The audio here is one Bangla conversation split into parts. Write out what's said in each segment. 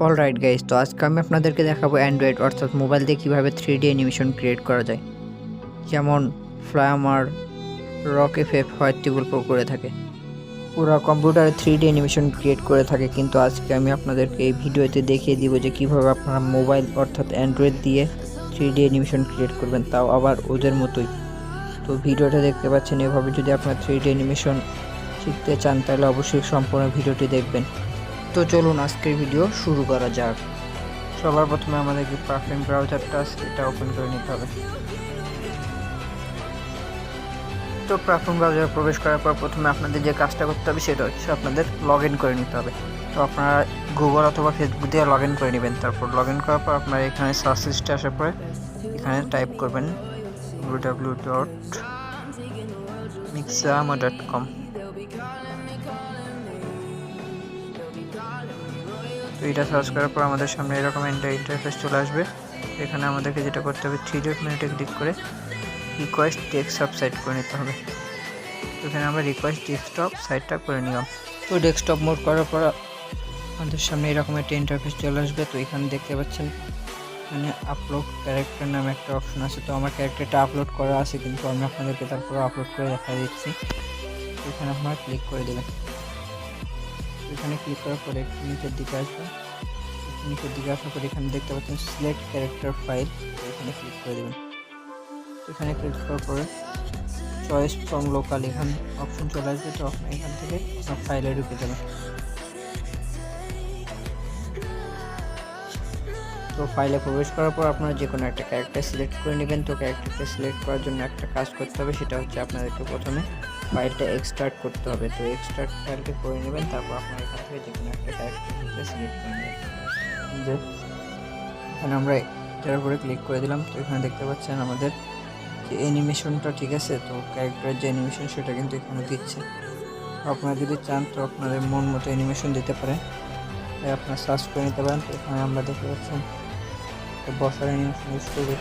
অলরাইট গাইস, তো আজকে আমি আপনাদেরকে দেখাবো অ্যান্ড্রয়েড অর্থাৎ মোবাইল দিয়ে কীভাবে 3D অ্যানিমেশন ক্রিয়েট করা যায়, যেমন flamer, rock FF, white table pro করে থাকে। পুরো কম্পিউটারে 3D অ্যানিমেশন ক্রিয়েট করে থাকে, কিন্তু আজকে আমি আপনাদেরকে এই ভিডিওতে দেখিয়ে দিব যে কীভাবে আপনারা মোবাইল অর্থাৎ অ্যান্ড্রয়েড দিয়ে 3D অ্যানিমেশন ক্রিয়েট করবেন, তাও আবার ওদের মতোই। তো ভিডিওটা দেখতে পাচ্ছেন, এভাবে যদি আপনার 3D অ্যানিমেশন শিখতে চান তাহলে অবশ্যই সম্পূর্ণ ভিডিওটি দেখবেন। তো চলুন আজকের ভিডিও শুরু করা যাক। সবার প্রথমে আমাদেরকে পাফিন ব্রাউজারটা আছে এটা ওপেন করে নিতে হবে। তো পাফিন ব্রাউজারে প্রবেশ করার পর প্রথমে আপনাদের যে কাজটা করতে হবে সেটা হচ্ছে আপনাদের লগ ইন করে নিতে হবে। তো আপনারা গুগল অথবা ফেসবুক দিয়ে লগ ইন করে নেবেন। তারপর লগ ইন করার পর আপনারা এখানে সার্চ লিস্টে আসার পরে এখানে টাইপ করবেন www.mixamo.com। তো এটা সার্চ করার পর আমাদের সামনে এরকম ইন্টারফেস চলে আসবে। এখানে আমাদেরকে যেটা করতে হবে 3 ডট মেনুতে ক্লিক করে রিকোয়েস্ট ডেস্কটপ সাইট করে নিতে হবে। তো এখানে আমরা রিকোয়েস্ট ডেস্কটপ সাইটটা করে নিলাম। তো ডেস্কটপ মোড করার পর আমাদের সামনে এরকম একটা ইন্টারফেস চলে আসবে। তো এখানে দেখতে পাচ্ছেন মানে আপলোড ক্যারেক্টার নামে একটা অপশন আছে। তো আমার ক্যারেক্টারটা আপলোড করা আছে, কিন্তু আমি আপনাদেরকে তারপরে আপলোড করে দেখা দিচ্ছি। এখানে আপনারা ক্লিক করে দেবেন। এখানে ক্লিক করার পরে একটু নিচের দিকে আসবেন। নিচের দিকে আসার পর এখানে দেখতে পাচ্ছেন সিলেক্ট ক্যারেক্টার ফাইল, এখানে ক্লিক করে দেবেন। এখানে ক্লিক করার পরে চয়েস ফ্রম লোকাল এখানে অপশন চলে আসবে। তো আপনি এখান থেকে আপনার ফাইলে ঢুকে যাবেন। তো ফাইলে প্রবেশ করার পর আপনারা যে কোনো একটা ক্যারেক্টার সিলেক্ট করে নেবেন। তো ক্যারেক্টারটা সিলেক্ট করার জন্য একটা কাজ করতে হবে, সেটা হচ্ছে আপনাদেরকে প্রথমে ফাইলটা এক্সট্রাক্ট করতে হবে। তো এক্সট্রাক্ট ফাইলটা করে নেবেন, তারপর আপনারা এখান থেকে যে কোনো একটা ক্যারেক্টার সিলেক্ট করে নেবেন। যে এখানে আমরা এটার উপরে ক্লিক করে দিলাম। তো এখানে দেখতে পাচ্ছেন আমাদের যে অ্যানিমেশনটা ঠিক আছে। তো ক্যারেক্টারের যে অ্যানিমেশন সেটা কিন্তু এখানে দিচ্ছে। আপনারা যদি চান তো আপনাদের মন মতো অ্যানিমেশন দিতে পারেন, তাই আপনারা সার্চ করে নিতে পারেন। তো এখানে আমরা দেখতে পাচ্ছেন বসার অ্যানিমেশন ইউজ করবো।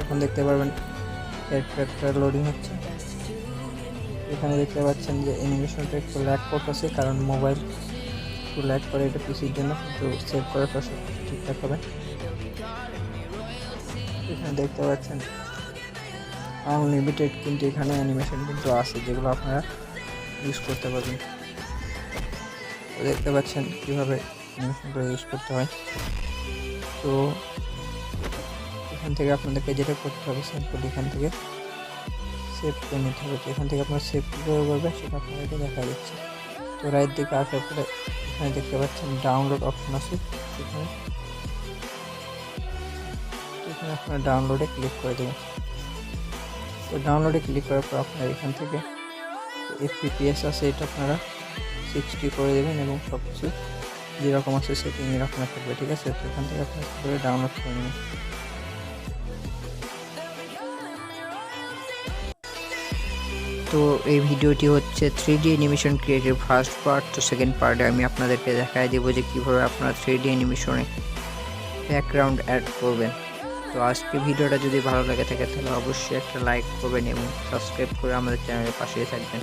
এখন দেখতে পারবেন ক্যারেক্টারটা লোডিং হচ্ছে। এখানে দেখতে পাচ্ছেন যে অ্যানিমেশনটা একটু ল্যাগ করতেছে, কারণ মোবাইল একটু ল্যাগ করে, এটা পিসির জন্য, কিন্তু সেভ করার পর সব ঠিকঠাক হবে। এখানে দেখতে পাচ্ছেন আনলিমিটেড, কিন্তু এখানে অ্যানিমেশন কিন্তু আছে যেগুলো আপনারা ইউজ করতে পারবেন। তো দেখতে পাচ্ছেন কীভাবে অ্যানিমেশনটা ইউজ করতে হয়। তো এখান থেকে আপনাদেরকে যেটা করতে হবে সিম্পল এখান থেকে সেভ করে নিতে হবে। তো এখান থেকে আপনারা সেভ কীভাবে করবেন সেটা আপনাদেরকে দেখা যাচ্ছে। তো রাইট দিকে আসার পরে এখানে দেখতে পাচ্ছেন ডাউনলোড অপশন আছে। এখানে আপনারা ডাউনলোডে ক্লিক করে দেবেন। তো ডাউনলোডে ক্লিক করার পর আপনারা এখান থেকে FPS আছে এটা আপনারা 60 করে দেবেন, এবং সব কিছু যেরকম আছে সেটিং এরকম থাকবে, ঠিক আছে। তো এখান থেকে আপনারা করে ডাউনলোড করে নেবেন। তো এই ভিডিওটি হচ্ছে 3D অ্যানিমেশন ক্রিয়েটের ফার্স্ট পার্ট। তো সেকেন্ড পার্টে আমি আপনাদেরকে দেখাই দেবো যে কীভাবে আপনারা 3D অ্যানিমেশনে ব্যাকগ্রাউন্ড অ্যাড করবেন। তো আজকে ভিডিওটা যদি ভালো লাগে থাকে তাহলে অবশ্যই একটা লাইক করবেন এবং সাবস্ক্রাইব করে আমাদের চ্যানেলের পাশেই থাকবেন।